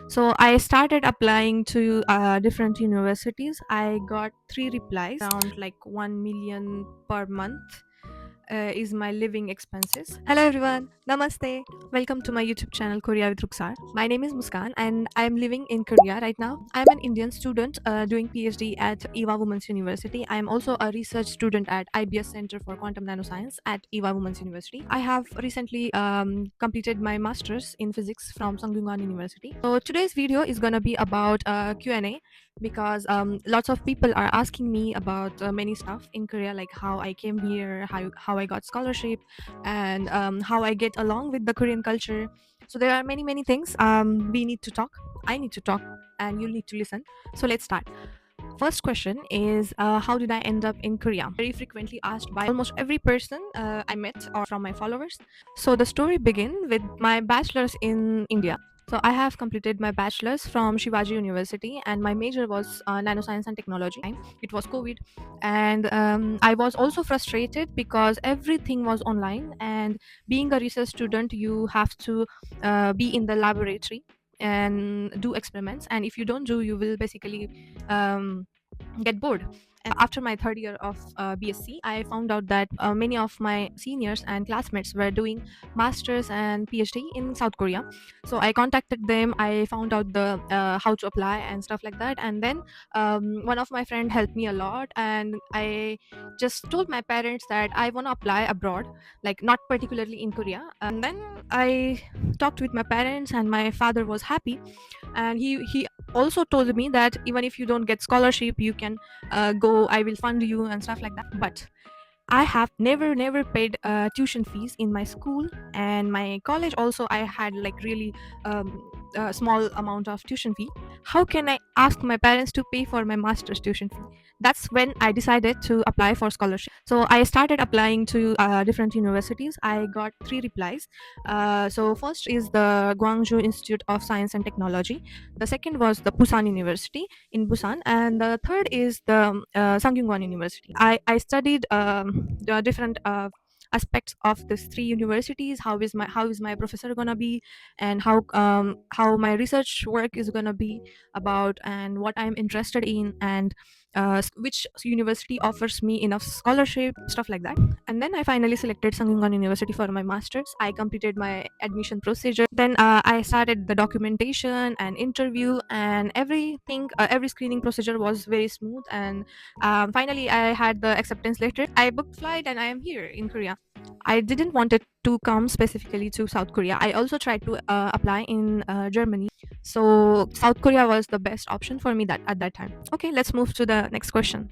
So I started applying to different universities. I got three replies, around like 1 million per month is my living expenses. Hello everyone, Namaste. Welcome to my YouTube channel Korea with Ruksar. My name is Muskan and I am living in Korea right now. I am an Indian student doing PhD at EVA Women's University. I am also a research student at IBS Center for Quantum Nanoscience at EVA Women's University. I have recently completed my master's in physics from Sangkyungan University. So today's video is gonna be about Q&A because lots of people are asking me about many stuff in Korea, like how I came here, how I got scholarship, and how I get along with the Korean culture. So there are many things we need to talk. I need to talk, and you'll need to listen. So let's start. First question is how did I end up in Korea? Very frequently asked by almost every person I met or from my followers. So the story begins with my bachelor's in India. So I have completed my bachelor's from Shivaji University, and my major was nanoscience and technology. It was COVID, and I was also frustrated because everything was online. And being a research student, you have to be in the laboratory and do experiments. And if you don't do, you will basically um, get bored. And after my third year of BSc, I found out that many of my seniors and classmates were doing masters and PhD in South Korea. So I contacted them. I found out the how to apply and stuff like that. And then one of my friend helped me a lot, and I just told my parents that I want to apply abroad, like not particularly in Korea. And then I talked with my parents, and my father was happy, and he also told me that even if you don't get scholarship, you can go, I will fund you and stuff like that. But I have never paid tuition fees in my school and my college. Also, I had like really a small amount of tuition fee. How can I ask my parents to pay for my master's tuition fee? That's when I decided to apply for scholarship. So I started applying to different universities. I got three replies. So first is the Gwangju Institute of Science and Technology. The second was the Busan University in Busan, and the third is the Sangkyungan University. I studied the different aspects of these three universities. How is my professor gonna be, and how my research work is gonna be about, and what I'm interested in, and which university offers me enough scholarship, stuff like that. And then I finally selected Sangkyungan University for my masters. I completed my admission procedure. Then I started the documentation and interview and everything. Every screening procedure was very smooth, and finally I had the acceptance letter. I booked flight, and I am here in Korea. I didn't want it to come specifically to South Korea. I also tried to apply in Germany. So South Korea was the best option for me that at that time. Okay, let's move to the next question.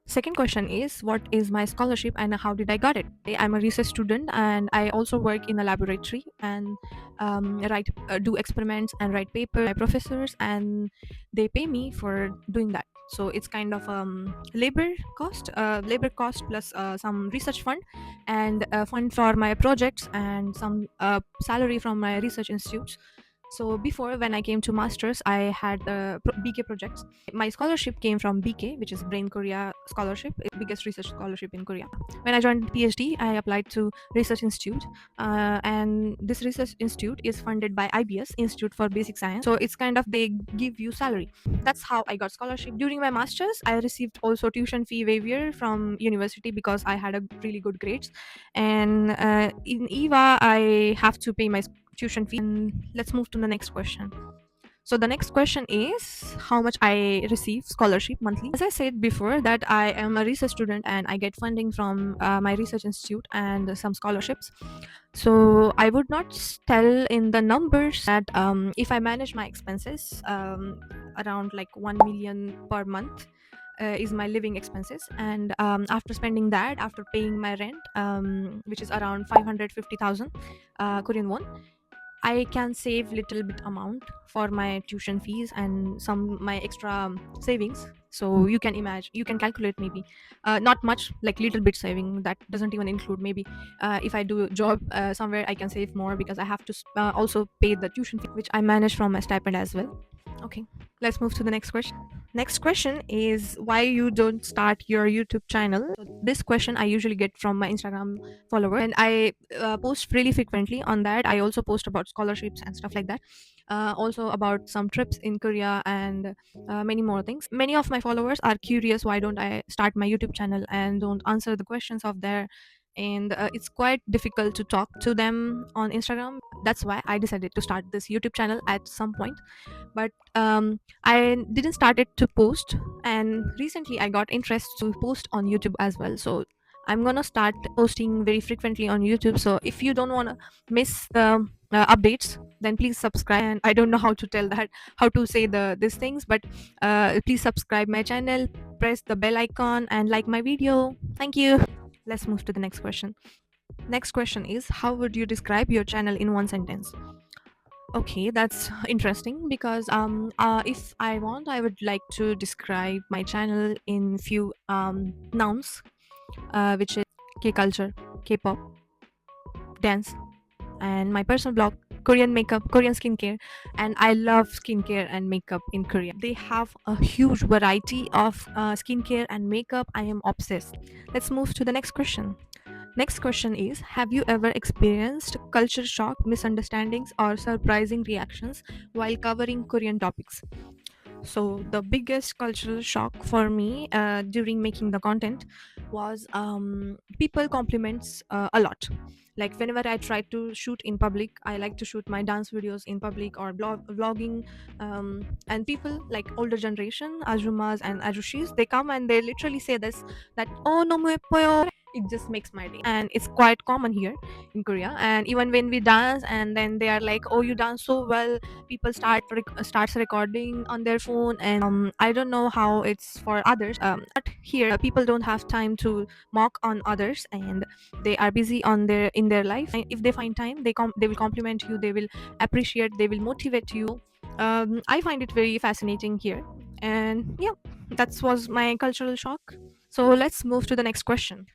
Second question is, what is my scholarship and how did I got it? I'm a research student, and I also work in a laboratory and write do experiments and write paper. My professors, and they pay me for doing that. So it's kind of labor cost plus some research fund, and fund for my projects, and some salary from my research institutes. So before, when I came to masters, I had BK projects. My scholarship came from BK, which is Brain Korea scholarship, biggest research scholarship in Korea. When I joined PhD, I applied to Research Institute, and this Research Institute is funded by IBS, Institute for Basic Science. So it's kind of, they give you salary. That's how I got scholarship. During my masters, I received also tuition fee waiver from university because I had a really good grades. And in EVA, I have to pay my tuition fee. And let's move to the next question. So the next question is how much I receive scholarship monthly. As I said before, that I am a research student and I get funding from my research institute and some scholarships. So I would not tell in the numbers that if I manage my expenses, around like 1 million per month is my living expenses. And after spending that, after paying my rent, which is around 550,000 Korean won, I can save little bit amount for my tuition fees and some my extra savings. So you can imagine, you can calculate, maybe not much, like little bit saving that doesn't even include, maybe if I do a job somewhere, I can save more because I have to also pay the tuition fee, which I manage from my stipend as well. Okay, let's move to the next question. Next question is why you don't start your YouTube channel. So this question I usually get from my Instagram followers, and I post really frequently on that. I also post about scholarships and stuff like that. Also about some trips in Korea and many more things. Many of my followers are curious why don't I start my YouTube channel and don't answer the questions of there. And it's quite difficult to talk to them on Instagram. That's why I decided to start this YouTube channel at some point. But I didn't start it to post, and recently I got interest to post on YouTube as well. So I'm gonna start posting very frequently on YouTube. So if you don't want to miss the updates, then please subscribe. And I don't know how to tell that, how to say these things, but please subscribe my channel, press the bell icon, and like my video. Thank you. Let's move to the next question. Next question is, how would you describe your channel in one sentence? Okay, that's interesting because if I want, I would like to describe my channel in few nouns, which is K culture, K-pop, dance, and my personal blog, Korean makeup, Korean skincare, and I love skincare and makeup in Korea. They have a huge variety of skincare and makeup. I am obsessed. Let's move to the next question. Next question is, have you ever experienced culture shock, misunderstandings, or surprising reactions while covering Korean topics? So, the biggest cultural shock for me during making the content was people compliments a lot. Like whenever I try to shoot in public, I like to shoot my dance videos in public or vlogging, and people like older generation, ajumas and ajushis, they come and they literally say this, that oh no mo yepoyo. It just makes my day, and it's quite common here in Korea. And even when we dance, and then they are like, oh, you dance so well, people starts recording on their phone. And I don't know how it's for others, but here people don't have time to mock on others, and they are busy on their life. And if they find time, they will compliment you, they will appreciate, they will motivate you. I find it very fascinating here. And yeah, that was my cultural shock. So let's move to the next question.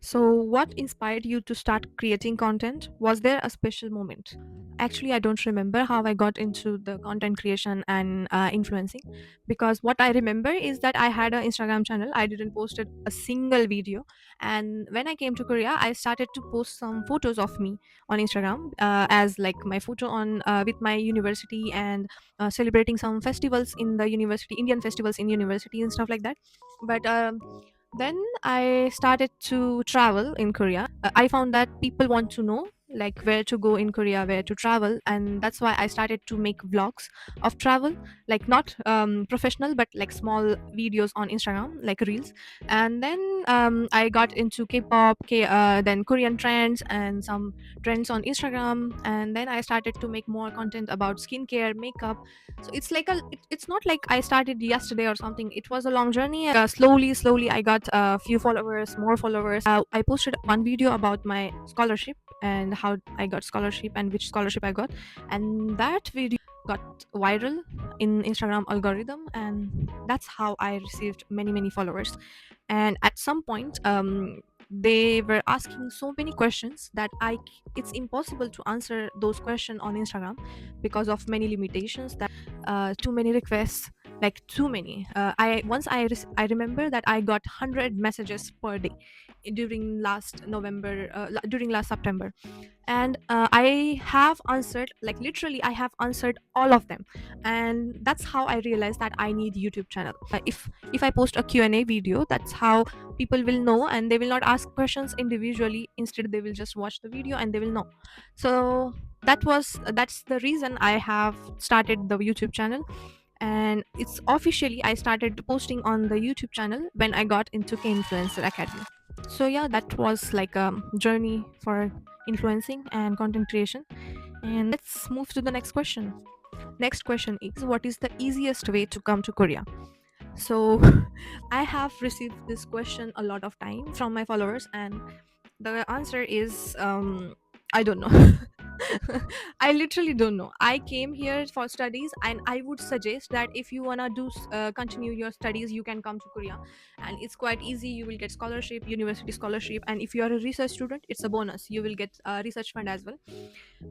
So, what inspired you to start creating content? Was there a special moment? Actually, I don't remember how I got into the content creation and influencing, because what I remember is that I had an Instagram channel. I didn't post a single video, and when I came to Korea, I started to post some photos of me on Instagram as like my photo on with my university, and celebrating some festivals in the university, Indian festivals in university and stuff like that. But then I started to travel in Korea. I found that people want to know like where to go in Korea, where to travel, and that's why I started to make vlogs of travel, like not professional, but like small videos on Instagram, like reels. And then I got into K-pop, then Korean trends and some trends on Instagram, and then I started to make more content about skincare, makeup. So it's like it's not like I started yesterday or something. It was a long journey. Slowly I got a few followers, more followers. I posted one video about my scholarship and how I got scholarship and which scholarship I got, and that video got viral in Instagram algorithm, and that's how I received many followers. And at some point, they were asking so many questions that it's impossible to answer those questions on Instagram because of many limitations, that too many requests, like too many. I remember that I got 100 messages per day during last November, during last September. And I have answered, like literally I have answered all of them. And that's how I realized that I need YouTube channel. If I post a Q&A video, that's how people will know, and they will not ask questions individually. Instead, they will just watch the video and they will know. So that's the reason I have started the YouTube channel. And it's officially, I started posting on the YouTube channel when I got into K Influencer Academy. So yeah, that was like a journey for influencing and content creation. And let's move to the next question. Next question is, what is the easiest way to come to Korea? So I have received this question a lot of time from my followers, and the answer is I don't know. I literally don't know. I came here for studies, and I would suggest that if you wanna continue your studies, you can come to Korea, and it's quite easy. You will get scholarship, university scholarship, and if you are a research student, it's a bonus. You will get a research fund as well.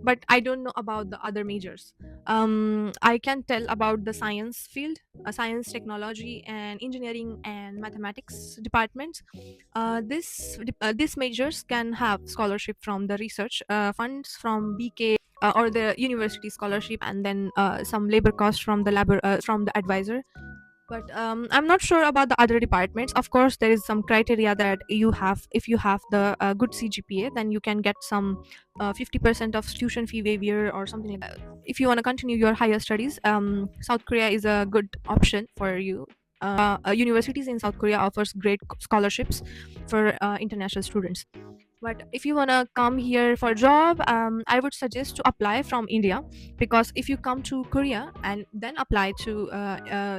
But I don't know about the other majors. I can tell about the science field, science, technology, and engineering and mathematics departments. These majors can have scholarship from the research funds from BK, or the university scholarship, and then some labor cost from the from the advisor. But I'm not sure about the other departments. Of course, there is some criteria that you have. If you have the good CGPA, then you can get some 50% of tuition fee waiver or something like that. If you want to continue your higher studies, South Korea is a good option for you. Universities in South Korea offers great scholarships for international students. But if you want to come here for a job, I would suggest to apply from India, because if you come to Korea and then apply to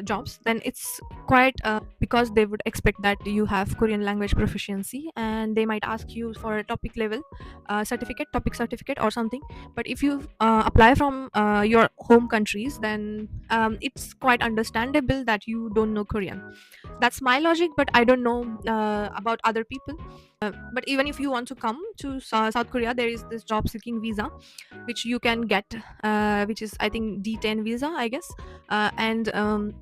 jobs, then it's quite because they would expect that you have Korean language proficiency, and they might ask you for a topic level topic certificate or something. But if you apply from your home countries, then it's quite understandable that you don't know Korean. That's my logic, but I don't know about other people. But even if you want to come to South Korea, there is this job seeking visa which you can get, which is I think D10 visa, I guess. And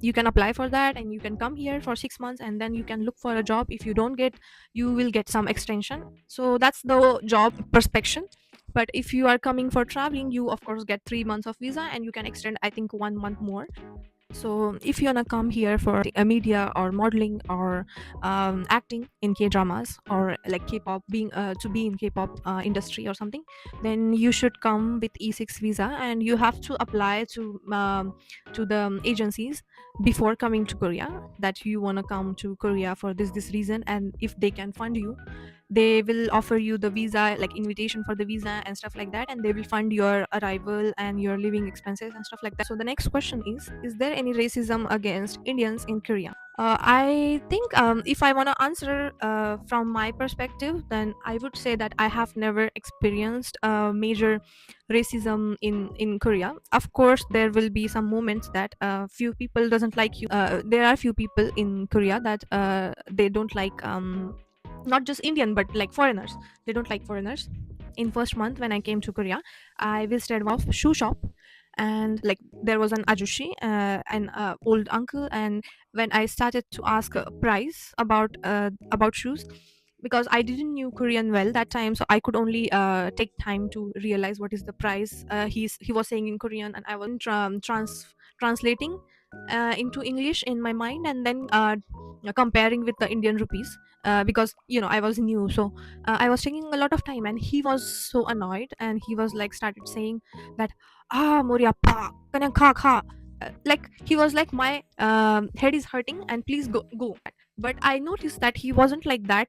you can apply for that, and you can come here for 6 months, and then you can look for a job. If you don't get, you will get some extension. So that's the job perspection. But if you are coming for traveling, you of course get 3 months of visa, and you can extend I think 1 month more. So if you wanna come here for a media or modeling or acting in K dramas, or like K-pop, being to be in K-pop industry or something, then you should come with E6 visa, and you have to apply to the agencies before coming to Korea, that you wanna come to Korea for this reason, and if they can fund you, they will offer you the visa, like invitation for the visa and stuff like that, and they will fund your arrival and your living expenses and stuff like that. So the next question is there any racism against Indians in Korea? I think if I want to answer from my perspective, then I would say that I have never experienced major racism in Korea. Of course, there will be some moments that few people doesn't like you. There are few people in Korea that they don't like not just Indian, but like foreigners. They don't like foreigners. In first month when I came to Korea, I visited one of shoe shop, and like there was an ajushi, an old uncle, and when I started to ask a price about shoes, because I didn't knew Korean well that time, so I could only take time to realize what is the price he was saying in Korean, and I was translating into English in my mind, and then comparing with the Indian rupees, because I was new, so I was taking a lot of time, and he was so annoyed, and he was like started saying that Moria pa kanyang kha kha. Like he was like, my head is hurting and please go. But I noticed that he wasn't like that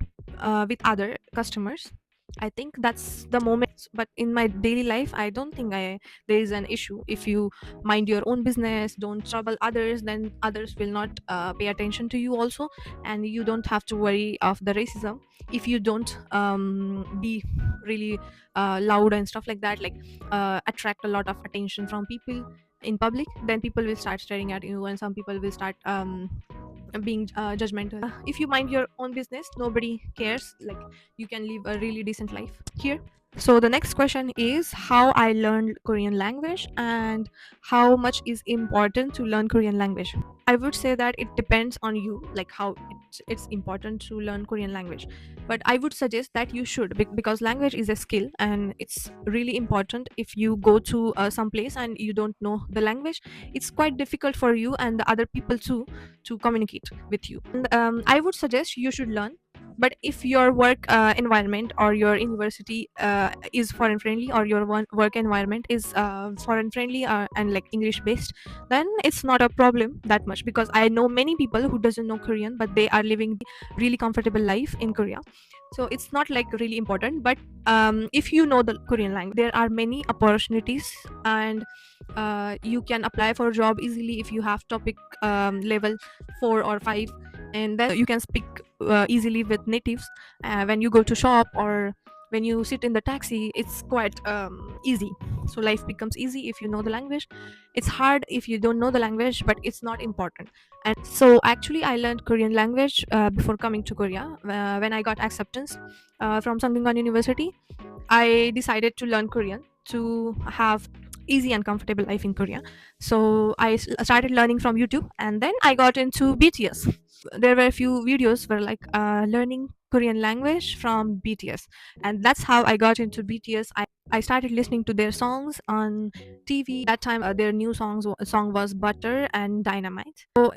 with other customers. I think that's the moment. But in my daily life, I don't think there is an issue. If you mind your own business, don't trouble others, then others will not pay attention to you also, and you don't have to worry of the racism. If you don't be really loud and stuff like that, like attract a lot of attention from people in public, then people will start staring at you, and some people will start being judgmental. If you mind your own business, nobody cares. Like you can live a really decent life here. So the next question is how I learned Korean language and how much is important to learn Korean language. I would say that it depends on you, like how it's important to learn Korean language. But I would suggest that you should, because language is a skill, and it's really important. If you go to some place and you don't know the language, it's quite difficult for you and the other people too to communicate with you. And I would suggest you should learn. But if your work environment or your university is foreign friendly, or your work environment is foreign friendly and like English based, then it's not a problem that much, because I know many people who doesn't know Korean, but they are living really comfortable life in Korea. So it's not like really important. But if you know the Korean language, there are many opportunities, and you can apply for a job easily if you have topic level 4 or 5, and then you can speak easily with natives when you go to shop, or when you sit in the taxi, it's quite easy. So life becomes easy if you know the language. It's hard if you don't know the language, but it's not important. And so actually I learned Korean language before coming to Korea. When I got acceptance from Sangdingan University, I decided to learn Korean to have easy and comfortable life in Korea. So started learning from YouTube, and then I got into BTS. There were a few videos where like learning Korean language from BTS, and that's how I got into BTS. I started listening to their songs on TV. That time, their new song was Butter and Dynamite. So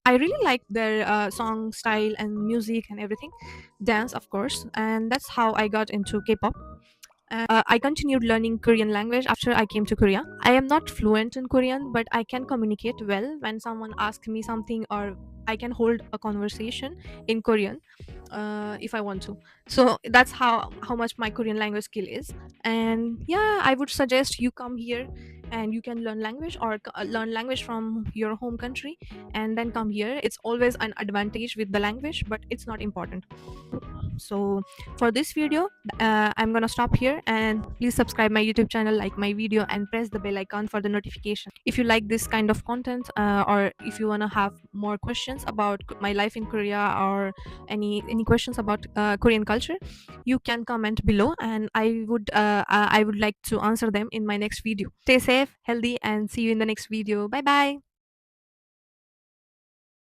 I really like their song style and music and everything, dance of course, and that's how I got into K-pop. I continued learning Korean language after I came to Korea. I am not fluent in Korean, but I can communicate well when someone asks me something, or I can hold a conversation in Korean if I want to. So that's how much my Korean language skill is. And yeah, I would suggest you come here and you can learn language, or learn language from your home country and then come here. It's always an advantage with the language, but it's not important. So for this video, I'm gonna stop here, and please subscribe my YouTube channel, like my video, and press the bell icon for the notification. If you like this kind of content, or if you wanna have more questions about my life in Korea, or any questions about Korean culture, you can comment below, and I would like to answer them in my next video. Stay safe, healthy, and see you in the next video. Bye bye.